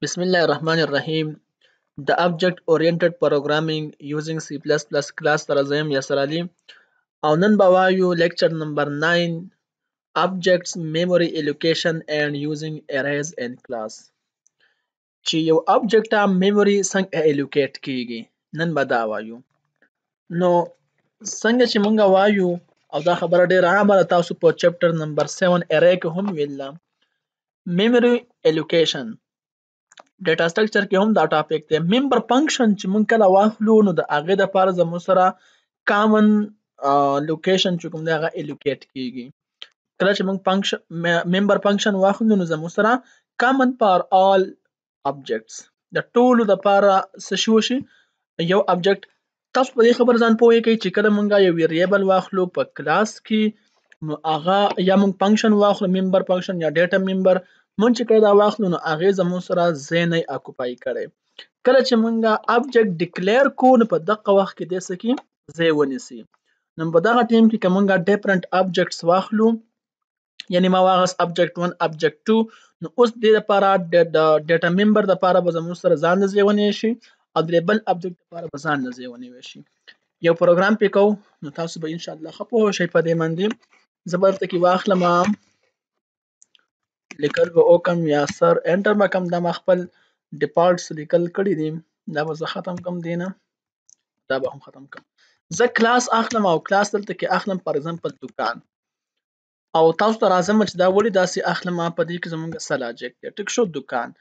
Bismillah ar-Rahman ar-Rahim. The object-oriented programming using C++ class ترازیم یاسر علي او نن به وایو lecture number 9 objects memory allocation and using arrays and class چې یو object ته memory څنګه allocate کیږي نن به دا وایو نو څنګه چې مونږ وایو او دا خبره ډیره عامه ده تاسو په chapter number 7 array کې هم ویل memory allocation ډیټا سټرکچر کې هم دا ټاپک دی ممبر فنکشن چې مونږ کله واخلو نو د هغه د لپاره زموږ سره کامن لوکیشن چې کوم دی هغه الوکیټ کیږي کله چې مونږ فنکشن ممبر فنکشن واخلو نو زموږ سره کامن فار آل ابجیکټس د ټولو د لپاره څه شي یو ابجیکټ تاسو په دې خبر ځان پوهی کوي چې کله مونږ یو ویریبل واخلو په کلاس کې نو هغه یا مونږ فنکشن واخلو ممبر فنکشن یا ډیټا ممبر مونږ چې کله دا واخلو نو هغه زموږ سره ځای نه اکوپای کړي کله چې مونږ ابجیکټ ډیکلیئر کو نو په دغه وخت کې د سکی ځای ونیسي نو په دغه ټیم کې کومه ډیفرنٹ ابجیکټس واخلو یعنی ما واغس ابجیکټ 1 ابجیکټ 2 نو اوس د لپاره د ډیټا ممبر د لپاره به زموږ سره ځان ځای ونیسي او د بل ابجیکټ لپاره به ځان ځای ونیسي یو پروګرام پکاو نو تاسو به ان شاء الله خپو شي په دې باندې زبرته کې واخلم لیکل به وکم یا سر انټر مکم د خپل ډیفالټس لیکل کړی دي دا به زه ختم کم دینه دا به هم ختم کم زه کلاس اخلم او کلاس دلته کې اخلم فار ایگزامپل دکان او تاسو ته راځم چې دا وړي داسې اخلم په دې کې زمونږ سلاجک دی ټیک شو دکان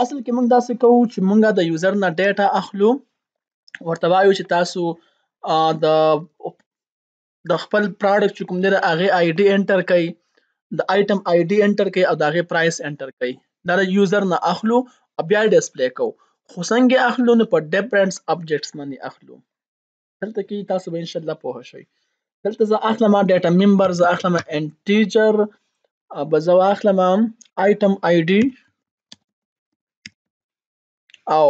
اصل کې موږ داسې کوو چې موږ د یوزر نه ډیټا اخلو ورته وایو چې تاسو د خپل پروډکټ چې کوم دی هغه آی ډي انټر کړئ د آیټم آی ډي انټر کړئ او د هغه پرایس انټر کړئ دا د یوزر نه اخلو او بیا ډسپلی کوو خو څنګه اخلو نو په ډیفرنٹ ابجیکټس باندې اخلو دلته کې تاسو به ان شاء الله پوه شئ دلته زه اخلم ډیټا ممبر زه اخلم انټیجر به زه اخلم آیټم آی ډي او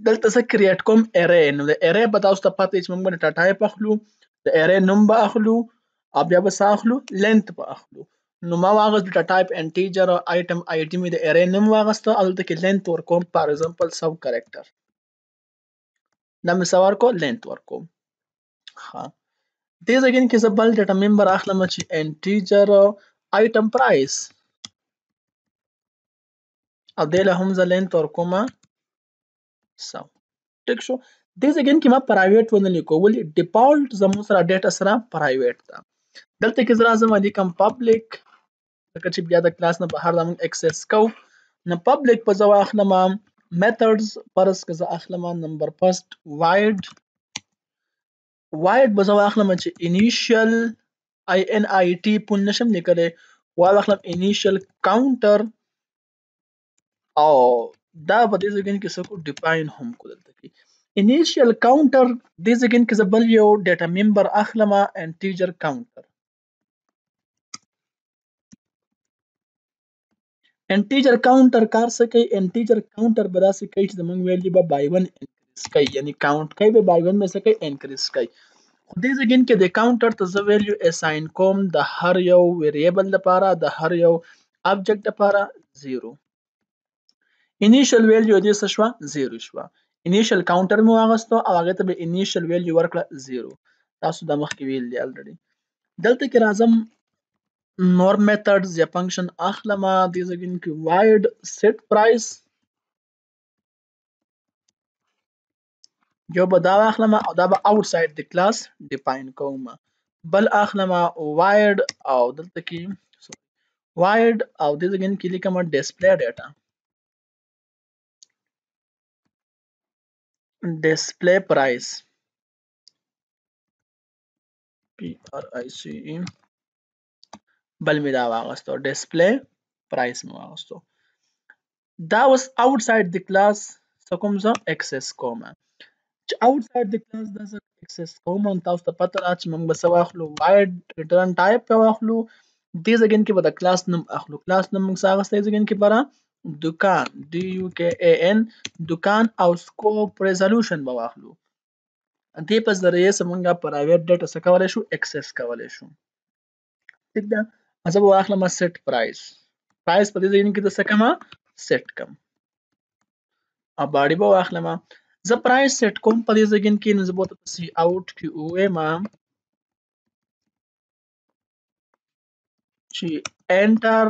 دلته زه کریټ کوم اری نو د اری به تاسو ته پته چې موږ به ډیټا ټایپ اخلو د اری نوم به اخلو او بیا به اخلو لینث به اخلو نو ما واغست ډیټا ټایپ انټیجر آیټم آی ډي می د اری نوم واغسته او دلته کې لینث ورکوم فار ایگزامپل سب کریکټر دا می سوار کو لینث ورکوم ها دې ځګین کې زه بل ډیټا ممبر اخلم چې انټیجر آیټم پرایس او دې له هم زه لینث ورکوم سم ټیک شو دې ځګین کې ما پرایویټ ونه لیکو ولې ډیفالت زموږ سره ډیټا سره پرایویټ ده دلته کې زه راځم لیکم پبلک لکه چې بیا د کلاس نه بهر د موږ اکسس کو نو پبلک په زه واخلم میتھډز فرض که زه اخلم نمبر فرست وایډ به زه واخلم چې انیشیل آی ان آی ټی پون نشم لیکلی واخلم انیشیل کاونټر او دا په دې ځګین کې څه کو ډیفاین هم کو دلته کې انیشیل کاونټر دې ځګین کې زه بل یو ډیټا ممبر اخلم انټیجر کاونټر انټیجر کاونټر کار څه کوي انټیجر کاونټر به داسې کوي چې زمونږ ویلیو به بای 1 انکریز کوي یعنی کاونټ کوي به بای 1 به څه کوي انکریز کوي خو دې ځګین کې د کاونټر ته زه ویلیو اساین کوم د هر یو ویریبل لپاره د هر یو ابجیکټ لپاره 0 انیشل ویلیو دې څه شو 0 شو انیشل کاونټر مو واغستو او هغه ته به انیشل ویلیو ورکړه 0 تاسو د مخکې ویل دی الریډي دلته کې راځم نور میتھډز یا فنکشن اخلم دې ځګین کې وایډ سیټ پرایس یو به دا اخلم او دا به اوټساید د کلاس ډیفاین کوم بل اخلم وایډ او دلته کې وایډ او دې ځګین کې لیکم ډسپلی ډیټا ډسپلی پرایس پی آر آی سی ای بل می دا واغستو ډسپلی پرایس مو واغستو دا اوس اوټساید د کلاس کوم زه اکسس کوم چې اوټساید د کلاس د زه اکسس کوم نو تاسو ته پته را چې موږ به څه واخلو وایډ ریټرن ټایپ په واخلو دې ځګین کې به د کلاس نوم اخلو کلاس نوم موږ څه اغستی ځګین کې بره دکان ډي یو کې ای ان دکان او سکوپ ریزولوشن به واخلو دې په ذریعه سمونږ پرایویټ ډیټا څه کولای شو اکسس کولای شو ٹھیک ده زه به واخلم سیټ پرایس پرایس په دې ځای کې د څه کما سیټ کم او باډي به واخلمه. زه پرایس سیټ کوم په دې ځای کې نو زه به ورته په سی اوټ کې ووایم چې انټر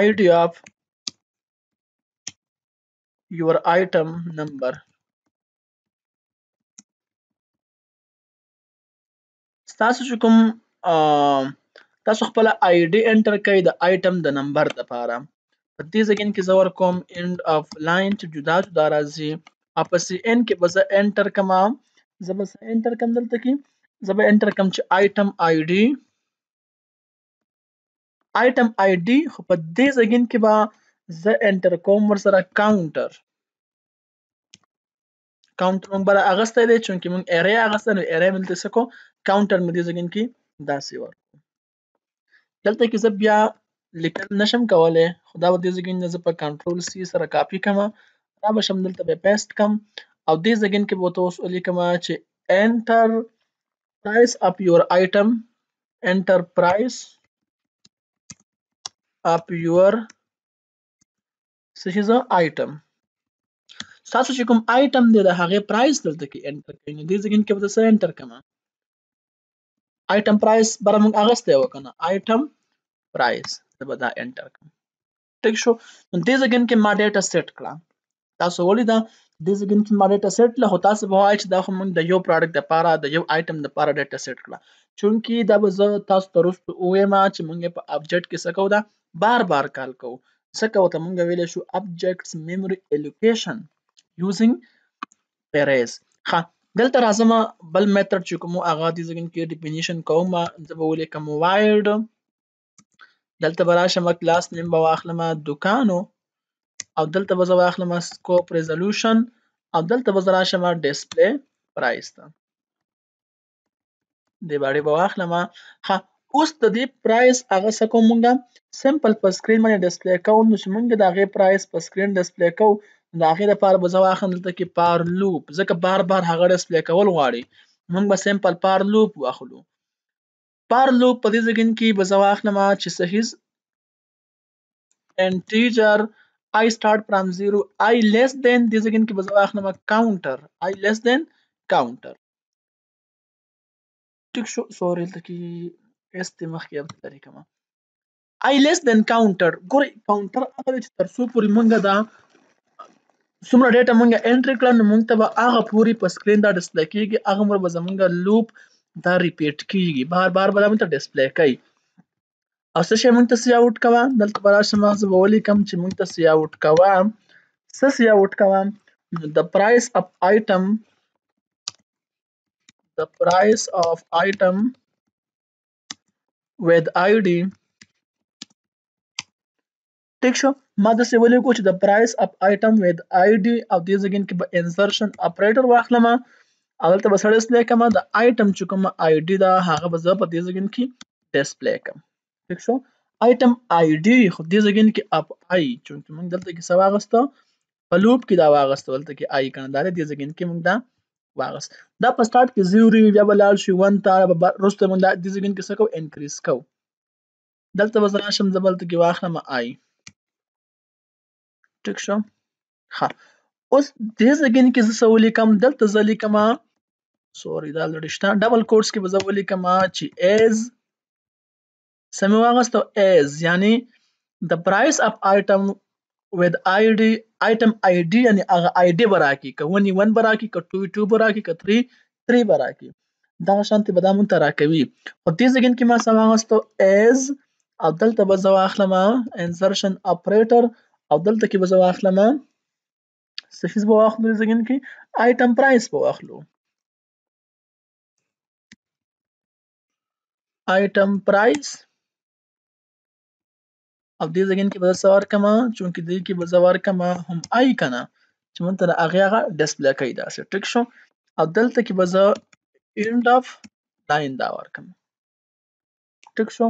ID of your item number. تاسو چې کوم تاسو خپل ID انټر کړئ د آیټم د نمبر لپاره. په دې ځای کې زه ورکوم end of line چې جدا جدا راځي او په سی ان کې به زه انټر کما. زه به انټر کوم دلته کې زه به انټر کوم چې آیټم ID خو په دې ځای کې به زه انټر کوم ورسره کاونټر مونږ به اغستی دی چونکې مونږ ارې اغستی نو ارې مې دلته څه کو کاونټر مې دې ځای کې داسې ورکړو. دلته کې زه بیا لیکل نشم کولی خو دا به دې ځای کې زه په کنټرول C سره کاپي کړم را به شم دلته به پیسټ کړم او دې ځای کې به ورته اوس ولیکم چې انټر پرایس اف یور آیټم انټر پرایس اف یور څه شي زه آیټم تاسو چې کوم آیټم دی د هغې پرایس دلته کې انټر کړئ نو دې ځای کې به زه څه انټر کړم آیټم پرایس بره موږ اغستی و که نه آیټم پرایس زه به دا انټر کړم. ټیک شو نو دې ځای کې ما ډیټا سیټ کړه تاسو ولیده دې ځای کې ما ډیټا سیټ کړه خو تاسو به وایئ چې دا خو موږ د یو پروډکټ دپاره د یو آیټم دپاره ډیټا سیټ کړه چونکې دا به زه تاسو ته وروسته ووایم چې موږ په ابجکټ کې څه کوو دا بار بار کال کوو ځکه ورته موږ ویلی شو ابجکټس میموري الوکیشن یوزینګ اریز. ښه دلته راځم بل میتھډ چې کوم هغه دې ځای کې ډیفینیشن کوم زه به ولیکم واید دلته به راشم کلاس نیم به واخلم دوکانو او دلته به زه واخلم سکوپ ریزولوشن او دلته به زه راشم ډسپلی پرایس ته دې باندې به واخلم. ښه اوس د دې پرایس هغه څه کوم مونږ سمپل په سکرین باندې ډسپلی کوو نو چې مونږ د هغې پرایس په سکرین ډسپلی کوو د هغې لپاره به زه واخلم دلته کې پار لوپ ځکه بار بار هغه ډسپلی کول غواړي مونږ به سمپل پار لوپ واخلو. پار لوپ په دې ځای کې به زه واخلم چې صحیح integer I start from 0 I less than دې ځای کې به زه واخلم counter I less than counter. ټیک شو سوري دلته کې است مخکې لرې کوم I less than counter ګورئ کاونټر هغه دی چې تر څو پورې مونږ دا څومره ډیټا مونږ انټري کړه نو مونږ ته به هغه پورې په سکرین دا ډسپلی کېږي هغه عمر به زمونږ لوپ دا ریپیټ کېږي بار بار به دا مونږ ته ډسپلی کوي او څه شی مونږ ته سی اوټ کوه دلته به راشم زه به ولیکم چې مونږ ته سی اوټ کوه څه سی اوټ کوه د پرایس اف آیټم the price of item with ID ټیک شو ما داسې ولیکو چې د پرایس اف آیټم with ID او دې ځای کې به انسرشن اپریټر واخلم او دلته به څه ډسپلی کړم د آیټم چې کومه ID ده هغه به زه په دې ځای کې ډسپلی کړم. ټیک شو آیټم ID خو دې ځای کې اپ آی چونکې موږ دلته کې څه واغسته په لوپ کې دا واغسته دلته کې آی کنه دا دې ځای کې موږ دا واغست دا په سٹارټ کې 0 بیا به لاړ شي 1 ته وروسته موږ د دې ځای کې څه کوو انکریز کوو دلته به زه راشم زه به دلته کې واخلم آی. ټیک شو ښه اوس دې ځای کې زه څه ولیکم دلته زه لیکم سوري دا لرې شته ډبل کوټس کې به زه ولیکم چې ایز څه مې واغسته ایز یعنی د پرایس اف آیټم with ID item ID یعنی هغه ID به راکړي که 1 1 به راکړي که 2 2 به راکړي که 3 3 به راکړي دغه شانتې به دا مونږ ته راکوي خو دې ځای کې ما څه واغستو ایز او دلته به زه واخلم انسرشن اپریټر او دلته کې به زه واخلم څه شیز به واخلو دې ځای کې آیټم پرایس به واخلو آیټم پرایس او دې ځای کې به زه څه ورکړم چونکې دې کې به زه ورکړم هم آی کنه چې مونږ ته د هغې هغه ډسپلی کوي داسې ټیک شو او دلته کې به زه end of line دا ورکړم ټیک شو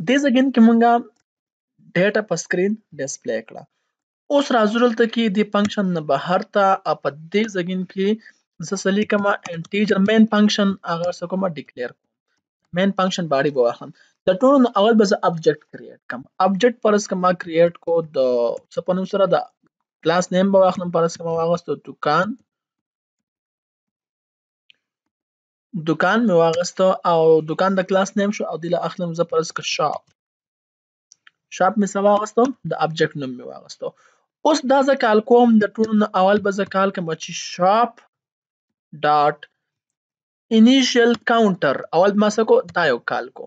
دې ځای کې مونږه ډیټا په سکرین ډسپلی کړه اوس راځو دلته کې دې فنکشن نه بهر ته او په دې ځای کې زه څه لیکم انټیجر مین فنکشن هغه څه کومه ډیکلیئر مین فنکشن باډي به واخلم. د ټولو نه اول به زه ابجیکټ کریټ کړم. ابجیکټ فرض کړه ما کریټ کو د څه په نوم سره د کلاس نیم به واخلم. فرض کړه ما واغوسته دوکان مې واغسته او دوکان د کلاس نیم شو او دله اخلم زه فرض کړه شاپ مې څه واغوسته د ابجیکټ نوم مې واغوسته. اوس دا زه کال کوم د ټولو نه اول به زه کال کوم چې شاپ ډاټ انیشیل کاونټر اول ما څه کو دا یو کال کو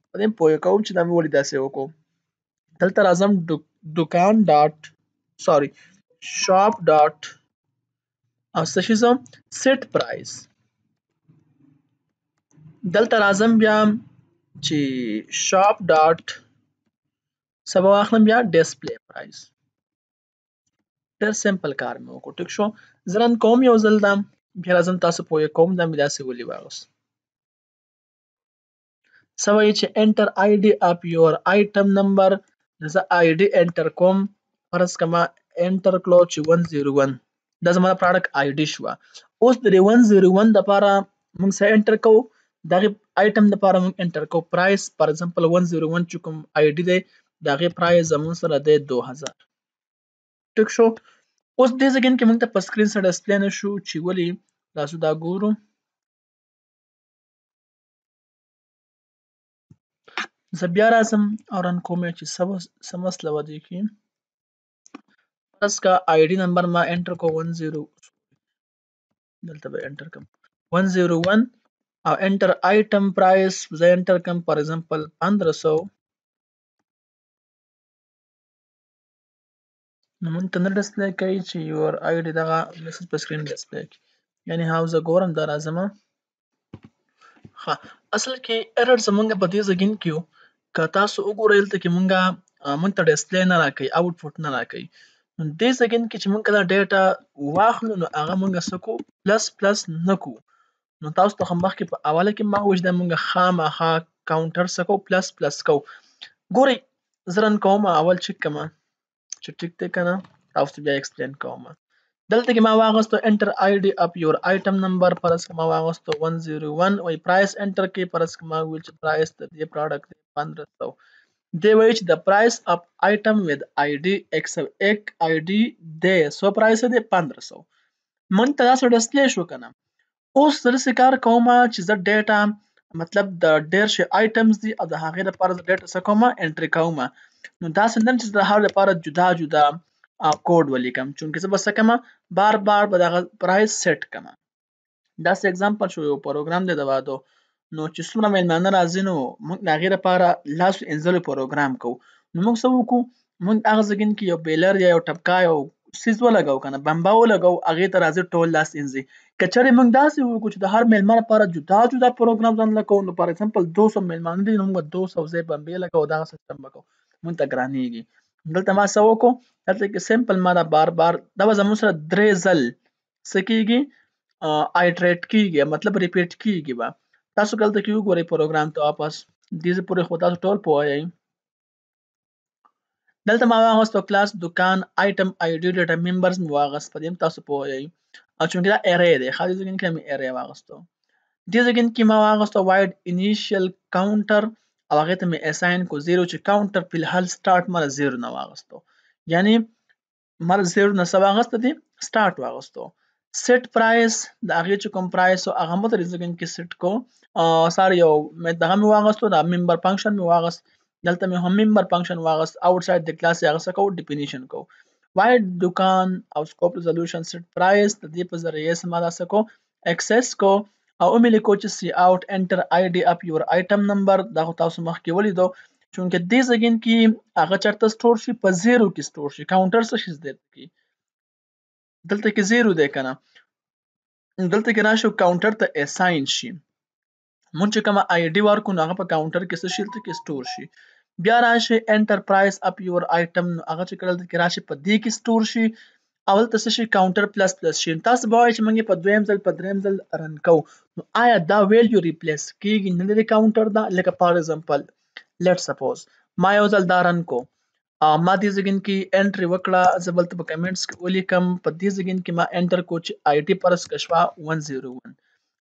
په دې پوه کوم چې دا مې ولې داسې وکړو. دلته راځم دوکان ډاټ سوري شاپ ډاټ او څه شي زه سیټ پرایس. دلته راځم بیا چې شاپ ډاټ څه به واخلم بیا ډسپلی پرایس. ډېر سمپل کار مې وکړو. ټیک شو. زه رن کوم یو ځل دا بیا راځم تاسو پوه کوم دا مې داسې ولې واغوست. څه وایي چې انټر آی ډي اف یور آیټم نمبر. زه آی ډي انټر کوم. فرض کړه ما انټر کړو چې 101 دا زما د پراډکټ آی ډي شوه. اوس د 101 دپاره موږ څه انټر کوو دغې آیټم دپاره موږ انټر کوو پرایس. فار ایگزامپل 101 چې کوم آی ډي دی د هغې پرایس زموږ سره دی 2000. ټیک شو. اوس دې ځای کې موږ ته په سکرین سره ډسپلی نه شو چې ولې تاسو دا ګورو. زه بیا راځم او رن کوم چې څه مسله وه دې کې. فرض کړه آی ډي نمبر ما انټر کو 10 دلته به انټر کوم 101 او انټر آیټم پرایس زه انټر کوم فار ایگزامپل 1500. نو مونږ ته نه ډسپلی کوي چې یور آی ډي دغه میسج په سکرین ډسپلی کوي. یعنې هاو زه ګورم دا راځم. ښه اصل کې ایرر زمونږ په دې ځای کې و. که تاسو وګورئ دلته کې مونږ ته ډسپلی نه راکوي آوټپوټ نه راکوي. نو دې ځای کې چې مونږ کله ډیټا واخلو نو هغه مونږ څه کوو پلس پلس نه کوو. نو تاسو ته خو مخکې په اوله کې ما وویل چې دا مونږ خامخا کاونټر څه کوو پلس پلس کوو. ګورئ زه رن کوم اول چک کوم چې ټیک دی که نه تاسو ته بیا ایکسپلین کوم. دلته کې ما واغوستو انټر آی ډي اف یور آیټم نمبر فرض کړه ما واغوستو 101 وایي پرایس انټر کړئ. فرض کړه ما وویل چې پرایس د دې پراډکټ دی 1500. دی وایي چې د پرایس اف آیټم ود آی ډي ایکس ایک آی ډي دی څو پرایس دی 1500. مونږ ته داسې ډسپلی شو که نه. اوس زه داسې کار کوم چې زه ډیټا مطلب د ډېر شي آیټمز دي او د هغې لپاره زه ډیټا څه کوم انټري کوم. نو داسې نه چې د هر لپاره جدا جدا کوډ ولیکم چونکې زه به څه کوم بار بار به دغه پرایس سیټ کوم. داسې اګزامپل شو یو پروګرام دی د وادو. نو چې څومره میلمانه راځي نو موږ د هغې لپاره لاسو انځلو پروګرام کوو. نو موږ څه وکړو موږ هغه ځای کې یو بیلر یا یو ټپکا یو څیز ولګو که نه بمبه ولګو هغې ته راځي ټول لاس انځي. که چېرې موږ داسې وکړو چې د هر میلمه لپاره جدا جدا پروګرام ځان لګوو نو فار ایگزامپل 200 میلمانه دي نو موږ به 200 ځای بمبې لګوو دغه سیسټم به کوو موږ ته ګرانېږي. دلته ما څه وکړو دلته کې سمپل ما دا بار بار دا به زموږ سره 3 ځل څه کېږي آیټریټ کېږي مطلب ریپیټ کېږي به. تاسو دلته کې وګورئ پروګرام ته واپس دې پورې خو تاسو ټول پوه یئ. دلته ما واغوستو کلاس دوکان آیټم آی ډي ډیټا ممبرز مې واغست په دې هم تاسو پوه یئ. او چونکې دا اری دی ښه دې ځای کې مې اری واغستو. دې ځای کې ما واغستو واید انیشیل کاونټر او هغې ته مې اساین کو 0 چې کاونټر په الحال سټارټ ما 0 نه واغستو. یعنی ما 0 نه څه واغسته دي سټارټ واغستو. سیټ پرایس د هغې چې کوم پرایس و هغه مو ته دې ځای کې سیټ کو ساري یو دغه مې واغستو دا ممبر فنکشن مې واغست. دلته مې هم ممبر فنکشن واغست آوټ ساید د کلاس هغه څه کوو ډیفینیشن کوو. واید دوکان او سکوپ ریزولوشن سیټ پرایس د دې په ذریعه سم ما دا څه کو اکسس کو او مې لیکو چې سی آوټ انټر آی ډي اف یور آیټم نمبر دا خو تاسو مخکې ولیدو چونکې دې ځای کې هغه چېرته سټور شي په 0 کې سټور شي کاونټر څه شي دلته کې 0 دی که نه دلته کې راشو کاونټر ته اساین شي. مونږ چې کومه آی ډي ورکو نو هغه په کاونټر کې څه شي دلته کې سټور شي. بیا راشي انټر پرایس اپ یور آیټم هغه چې کله دلته کې راشي په دې کې سټور شي او دلته څه شي کاونټر پلس پلس شي. تاسو به وایئ چې موږ یې په دویم ځل په دریم ځل رن کوو نو آیا دا ویلیو ریپلیس کېږي نه د کاونټر دا لکه فار ایگزامپل لیټ سپوز ما یو ځل دا رن کو ما دې ځای کې انټري وکړه زه بلته په کمنټس کې ولیکم په دې ځای کې ما انټر کو چې آی ټي فرض کړه شوه 101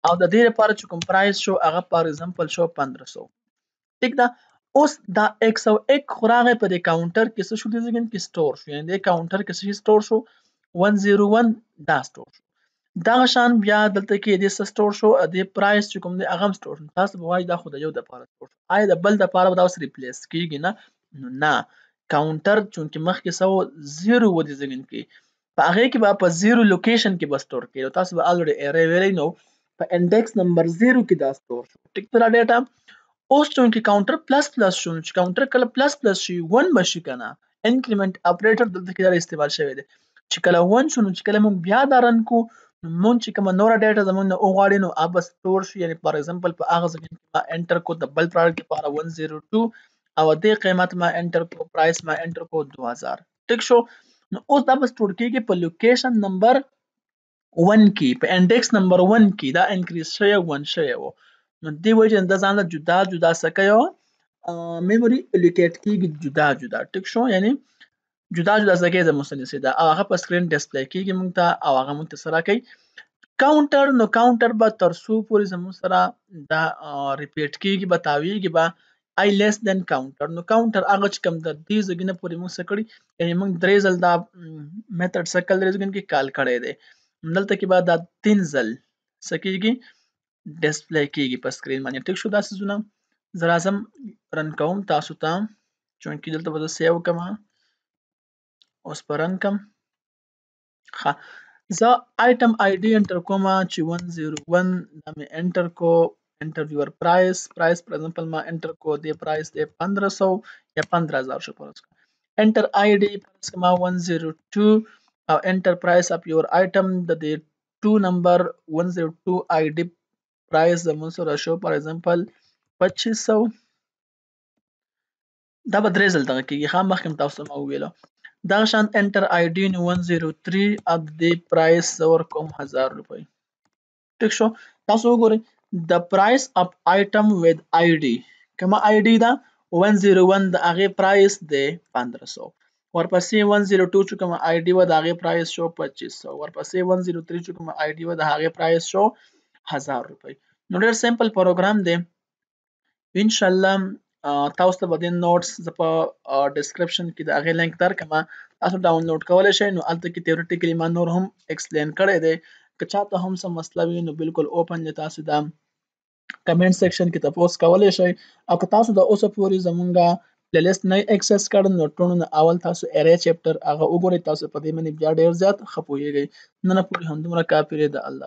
او د دې لپاره چې کوم پرایس شو هغه فار ایگزامپل شو 1500. ټیک ده. اوس دا 101 خو راغی په دې کاونټر کې څه شو دې ځای کې سٹور شو، یعنې دې کاونټر کې څه سٹور شو 101 دا سٹور شو. دغه شان بیا دلته کې دې څه سٹور شو دې پرایس چې کوم دی هغه هم سٹور شو. تاسو به وایي دا خو د یو دپاره سٹور شو، آیا د بل دپاره به دا اوس ریپلیس کیږي نه؟ نو نه، کاونټر چونکې مخکې څه و زیرو و دې ځای کې په هغې کې به په زیرو لوکیشن کې به سٹور کېدو. تاسو به الریډي ارې ویلی نو په انډیکس نمبر 0 کې دا سٹور شو. ټیک ده دا ډیټا. اوس چونکې کاونټر پلس پلس شو، چې کاونټر کله پلس پلس شي 1 به شي که نه، انکریمنٹ اپریټر دلته کې دا استعمال شوی دی. چې کله 1 شو نو چې کله موږ بیا دا رن کو نو مونږ چې کومه نوره ډیټا زمونږ نه وغواړي نو هغه به سټور شي. یعنې فار ایگزامپل په هغه ځای کې ما انټر کو د بل پروډکټ لپاره 102 او دې قیمت ما انټر کو، پرایس ما انټر کو 2000. ټیک شو. نو اوس دا به سټور کېږي په لوکیشن نمبر 1 کې، په انډیکس نمبر 1 کې دا انکریز شوی 1 شوی و. نو دې وجې نه دا ځان له جدا جدا څه کوي میموري الوکیټ کېږي جدا جدا. ټیک شو. یعنې جدا جدا ځای د مسلسل ده او هغه په سکرین ډسپلی کېږي موږ ته او هغه موږ ته څه راکوي کاونټر. نو کاونټر به تر څو پورې زموږ سره دا ریپیټ کېږي به تاویږي به آی لیس دین کاونټر. نو کاونټر هغه چې کوم د دې ځای نه پورې موږ څه کړي، یعنې موږ 3 ځل دا میتھډ څه کړی 3 ځای کې کال کړی دی. دلته کې به دا 3 ځل څه کېږي ډسپلی کېږي په سکرین باندې. ټیک شو. دا څیزونه زه راځم رن کوم تاسو ته چونکې دلته به زه سیو کړم. اوس به رن کړم. ښه زه آیټم آی ډي انټر کوم چې 101 دا مې انټر کو. انټر یور پرایس، پرایس فار ایگزامپل ما انټر کو دې پرایس دی 1500 یا 15000 شو فرض کړه. انټر آی ډي فرض کړه ما 102 او انټر پرایس اف یور آیټم د دې 2 نمبر 102 آی ډي پرایس زموږ سره شو فار ایگزامپل 2500. دا به 3 ځل دغه کېږي. ښه مخکې تاسو ما وویلو دغه شان انټر آی ډي 103 اب دی پرایس زه ورکوم 1000 روپۍ. ټیک شو. تاسو وګورئ د پرایس اف آیټم ود آی ډي کومه آی ډي ده 101 د هغې پرایس دی 1500. ورپسې 102 چې کومه آی ډي وه د هغې پرایس شو 2500. ورپسې 103 چې کومه آی ډي وه د هغې پرایس شو 1000 روپۍ. نو ډېر سمپل پروګرام دی. انشاءالله تاسو ته به د نوټس زه په ډسکرپشن کې د هغې لینک درکړم، تاسو ډاونلوډ کولی شئ. نو هلته کې تیوریټیکلي ما نور هم ایکسپلین کړی دی. که چاته هم څه مسله وي نو بالکل اوپنلی تاسو د کمنټ سیکشن کې تپوس کولی شئ. او که تاسو د اوسه پورې زمونږ پلیلیست نه اکسس کړی نو ټولو نه اول تاسو ارې چپټر هغه وګورئ. تاسو په دې باندې بیا ډېر زیات ښه پوهیږئ. نن پورې همدومره کافي دی. د الله